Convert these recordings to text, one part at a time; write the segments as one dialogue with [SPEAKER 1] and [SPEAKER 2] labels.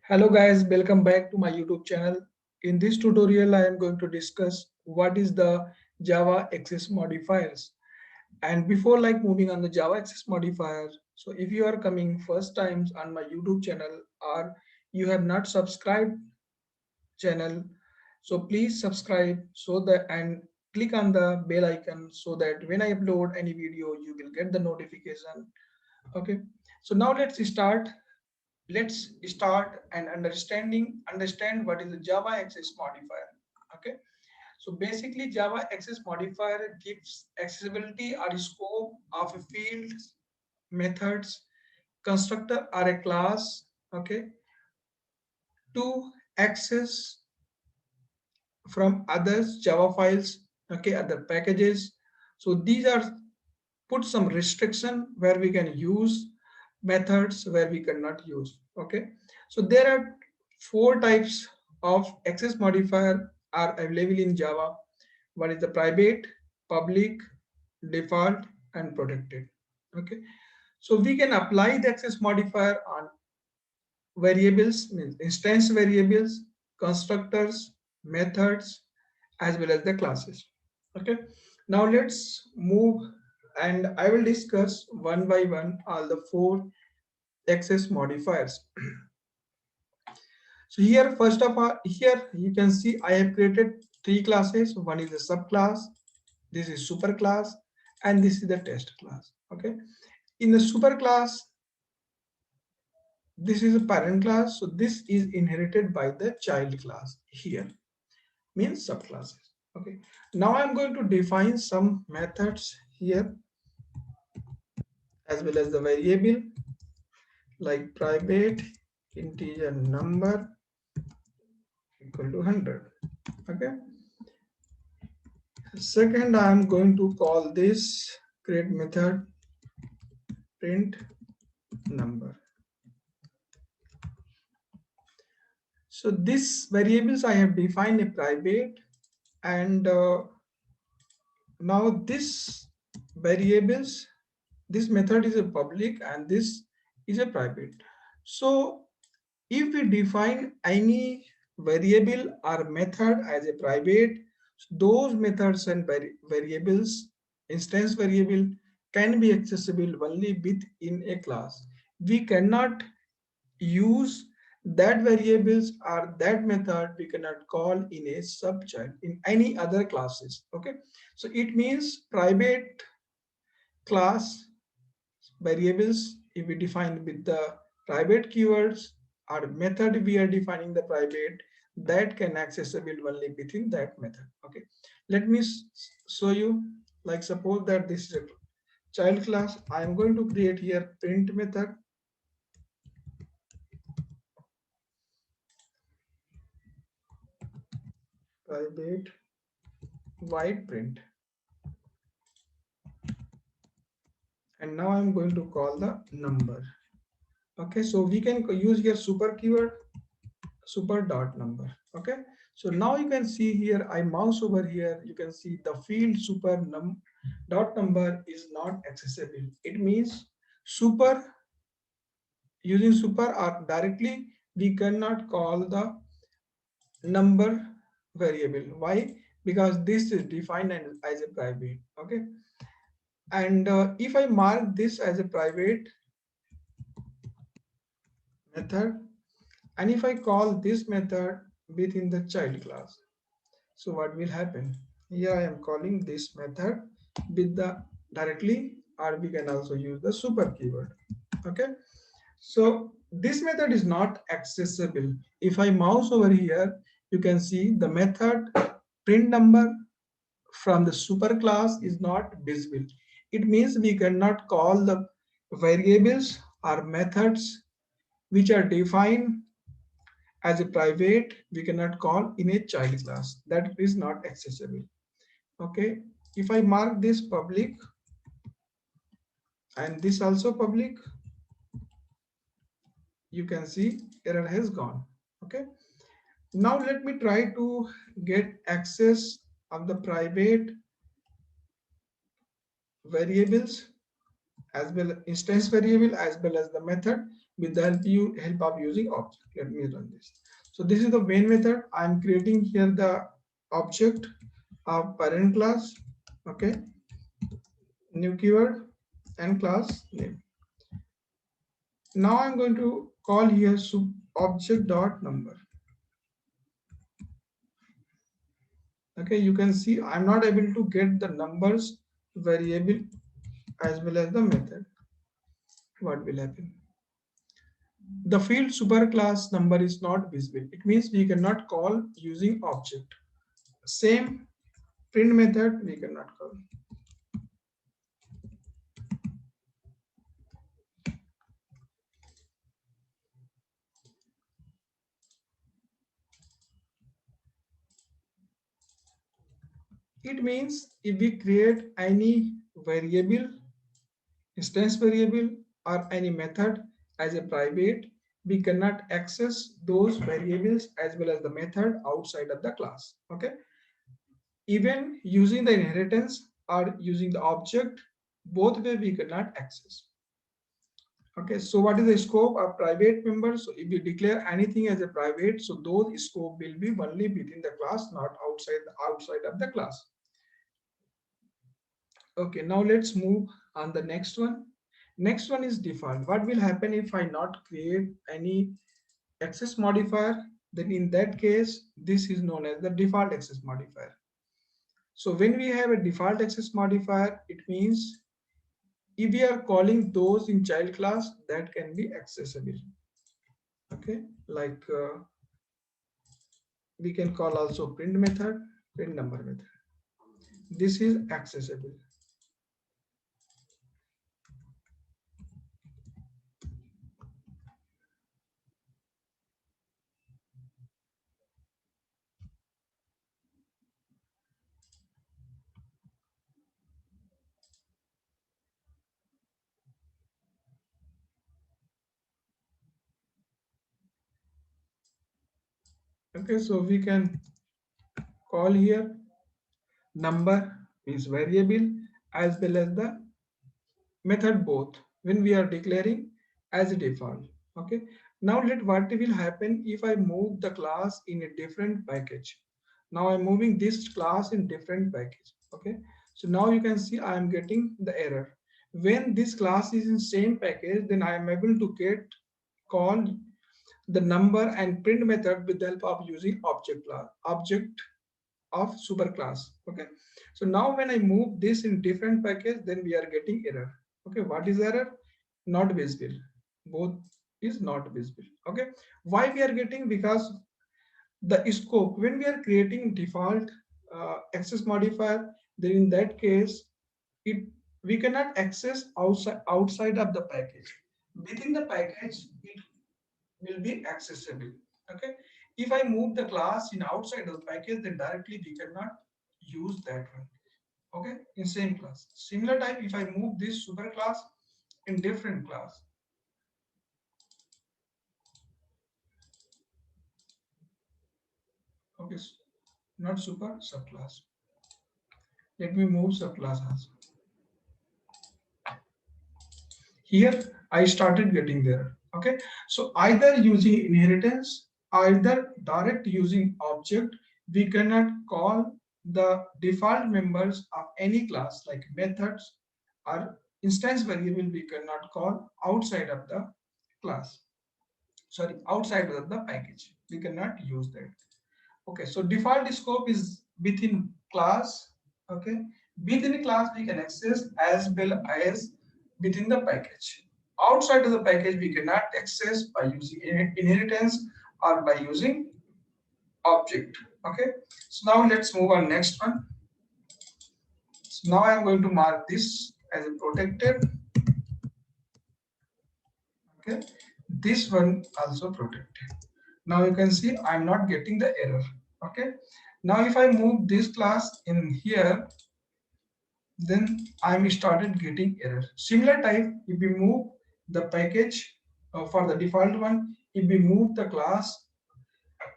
[SPEAKER 1] Hello guys, welcome back to my YouTube channel. In this tutorial, I am going to discuss what is the Java access modifiers. And before moving on the Java access modifier, so if you are coming first times on my YouTube channel or you have not subscribed channel, so please subscribe so that and click on the bell icon so that when I upload any video, you will get the notification. Okay, so now let's start and understand what is the Java access modifier. Okay, so basically Java access modifier gives accessibility or scope of a fields, methods, constructor or a class, okay, to access from others Java files, okay, other packages. So these are put some restriction where we can use, methods where we cannot use. Okay, so there are four types of access modifier are available in Java. One is the private, public, default, and protected. Okay, so we can apply the access modifier on variables, means instance variables, constructors, methods, as well as the classes. Okay, now let's move and I will discuss one by one all the four access modifiers. So here, first of all, here you can see I have created three classes. One is a subclass, this is superclass, and this is the test class. Okay, in the superclass, this is a parent class, so this is inherited by the child class here, means subclasses. Okay, now I'm going to define some methods here as well as the variable like private integer number equal to 100. Okay, second I'm going to call this create method print number. So this variables I have defined a private, and now this variables, this method is a public and this is a private. So if we define any variable or method as a private, those methods and variables, instance variable, can be accessible only within a class. We cannot use that variables or that method, we cannot call in a subchild in any other classes. Okay, so it means private class variables, if we define with the private keywords or method we are defining the private, that can accessible only within that method. Okay, let me show you. Like suppose that this is a child class, I am going to create here print method private white print, and now I'm going to call the number. Okay, so we can use here super keyword super dot number. Okay, so now you can see here, I mouse over here, you can see the field super dot number is not accessible. It means super, using super or directly we cannot call the number variable. Why? Because this is defined as a private. Okay, and if I mark this as a private method, and if I call this method within the child class, so what will happen? Here I am calling this method with the directly, or we can also use the super keyword. Okay, so this method is not accessible. If I mouse over here, you can see the method print number from the super class is not visible. It means we cannot call the variables or methods which are defined as a private, we cannot call in a child class. That is not accessible. Okay, if I mark this public and this also public, you can see error has gone. Okay, now let me try to get access of the private variables as well instance variable as well as the method with the help of using object. Let me run this. So this is the main method. I'm creating here the object of parent class. Okay, new keyword and class name. Now I'm going to call here sub object dot number. Okay, you can see I'm not able to get the numbers variable as well as the method. What will happen? The field superclass number is not visible. It means we cannot call using object. Same print method we cannot call. It means if we create any variable, instance variable, or any method as a private, we cannot access those variables as well as the method outside of the class. Okay, even using the inheritance or using the object, both way we cannot access. Okay, so what is the scope of private members? So if we declare anything as a private, so those scope will be only within the class, not outside of the class. Okay, now let's move on the next one. Next one is default. What will happen if I not create any access modifier? Then in that case, this is known as the default access modifier. So when we have a default access modifier, it means if we are calling those in child class that can be accessible. Okay, like we can call also print method, print number method. This is accessible. Okay, so we can call here number is variable as well as the method both when we are declaring as a default. Okay, now let what will happen if I move the class in a different package. Now I'm moving this class in different package. Okay, so now you can see I am getting the error. When this class is in same package, then I am able to get call the number and print method with the help of using object class, object of superclass. Okay, so now when I move this in different package, then we are getting error. Okay, what is error? Not visible. Both is not visible. Okay, why we are getting? Because the scope when we are creating default access modifier, then in that case it we cannot access outside of the package. Within the package it will be accessible. Okay, if I move the class in outside of the package, then directly we cannot use that one. Okay, in same class. Similar type, if I move this super class in different class. Okay, not super, subclass. Let me move subclass also. Here I started getting there. Okay, so either using inheritance, either direct using object, we cannot call the default members of any class like methods or instance variable we cannot call outside of the class. Sorry, outside of the package. We cannot use that. Okay, so default scope is within class. Okay, within a class we can access as well as within the package. Outside of the package we cannot access by using inheritance or by using object. Okay, so now let's move on next one. So now I am going to mark this as a protected. Okay, this one also protected. Now you can see I'm not getting the error. Okay, now if I move this class in here, then I'm started getting error. Similar type, if we move the package for the default one, if we move the class,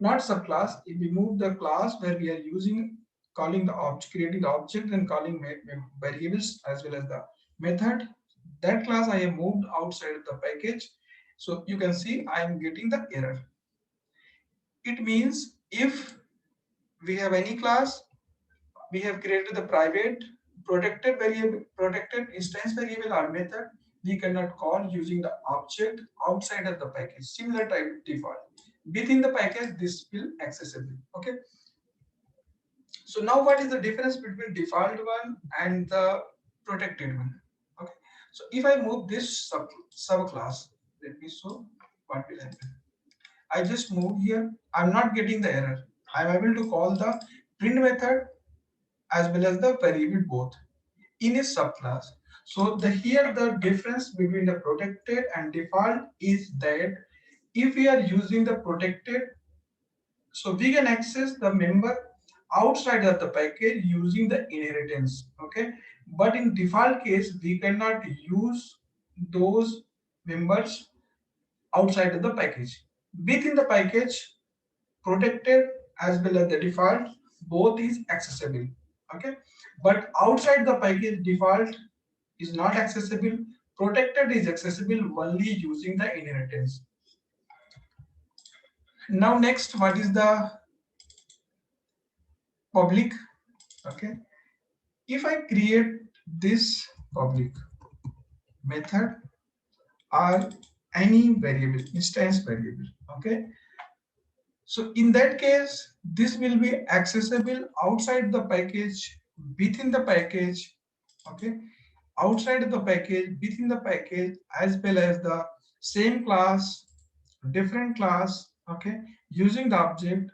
[SPEAKER 1] not subclass, if we move the class where we are using calling the object, creating the object and calling variables as well as the method, that class I have moved outside of the package. So you can see I am getting the error. It means if we have any class, we have created the private protected variable, protected instance variable or method, we cannot call using the object outside of the package. Similar type default. Within the package, this will accessible. Okay. So now what is the difference between default one and the protected one? Okay. So if I move this subclass, let me show what will happen. I just moved here. I'm not getting the error. I'm able to call the print method as well as the variable both in a subclass. So here the difference between the protected and default is that if we are using the protected, so we can access the member outside of the package using the inheritance. Okay, but in default case we cannot use those members outside of the package. Within the package, protected as well as the default both is accessible. Okay, but outside the package, default is not accessible, protected is accessible only using the inheritance. Now next, what is the public? Okay, if I create this public method or any variable, instance variable, okay, so in that case this will be accessible outside the package, within the package. Okay, outside the package, within the package, as well as the same class, different class. Okay, using the object,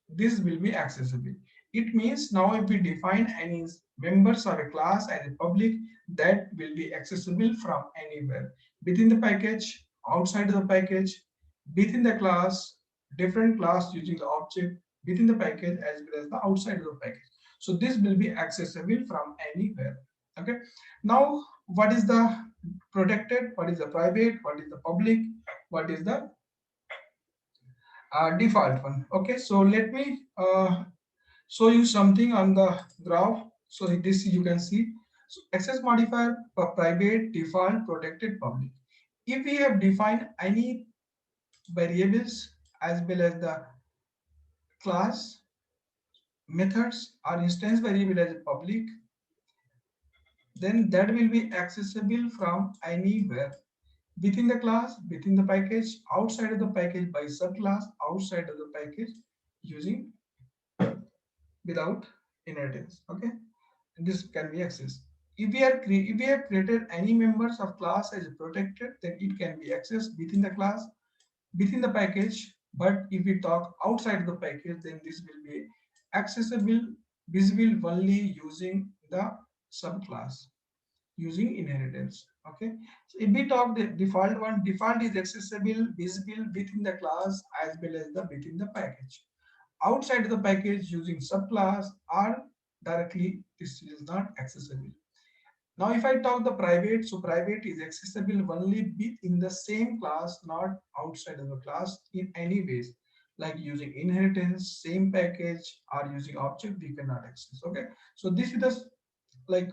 [SPEAKER 1] this will be accessible. It means now if we define any members of a class as a public, that will be accessible from anywhere, within the package, outside the package, within the class, different class using the object, within the package as well as the outside of the package. So this will be accessible from anywhere. Okay, now what is the protected, what is the private, what is the public, what is the default one? Okay, so let me show you something on the graph. So this you can see, so access modifier for private, default, protected, public. If we have defined any variables as well as the class, methods or instance variable as a public, then that will be accessible from anywhere, within the class, within the package, outside of the package by subclass, outside of the package using without inheritance. Okay, this can be accessed. If we have created any members of class as protected, then it can be accessed within the class, within the package. But if we talk outside the package, then this will be accessible, visible only using the subclass, using inheritance. Okay, so if we talk the default one, default is accessible, visible within the class as well as the within the package. Outside the package using subclass or directly, this is not accessible. Now if I talk the private, so private is accessible only within the same class, not outside of the class in any ways, like using inheritance, same package, or using object we cannot access. Okay, so this is the like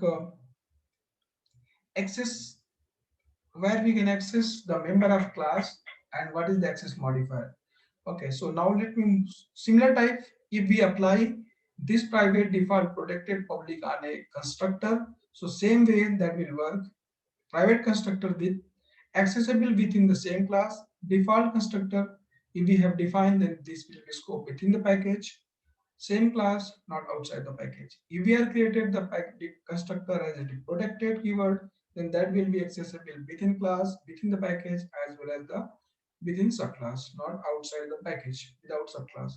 [SPEAKER 1] access, where we can access the member of class and what is the access modifier. Okay, so now let me similar type. If we apply this private, default, protected, public on a constructor, so same way that will work. Private constructor with accessible within the same class, default constructor. If we have defined, then this will be scope within the package, same class, not outside the package. If we have created the constructor as a protected keyword, then that will be accessible within class, within the package, as well as the within subclass, not outside the package without subclass.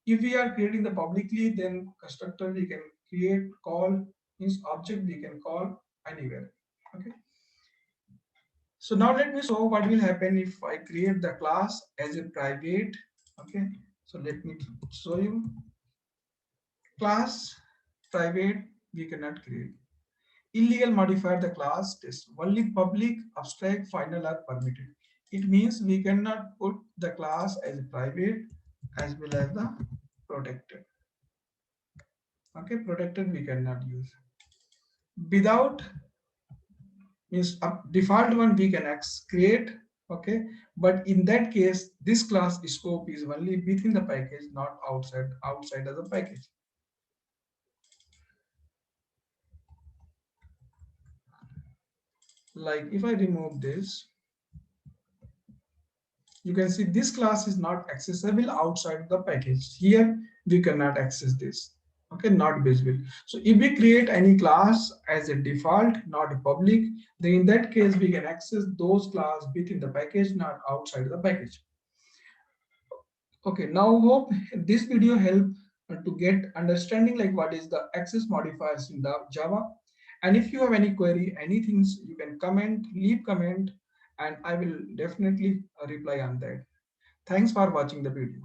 [SPEAKER 1] If we are creating the publicly, then constructor we can create, call, means object we can call anywhere. Okay. So now let me show what will happen if I create the class as a private. Okay. So let me show you. Class private we cannot create. Illegal modifier the class test. Only public, abstract, final are permitted. It means we cannot put the class as private as well as the protected. Okay, protected we cannot use. Without means default one we can create. Okay, but in that case, this class scope is only within the package, not outside of the package. Like if I remove this, you can see this class is not accessible outside the package. Here we cannot access this. Okay, not visible. So if we create any class as a default, not a public, then in that case we can access those class within the package, not outside the package. Okay, now hope this video help to get understanding like what is the access modifiers in the Java. And if you have any query, anything, you can comment, leave comment, and I will definitely reply on that. Thanks for watching the video.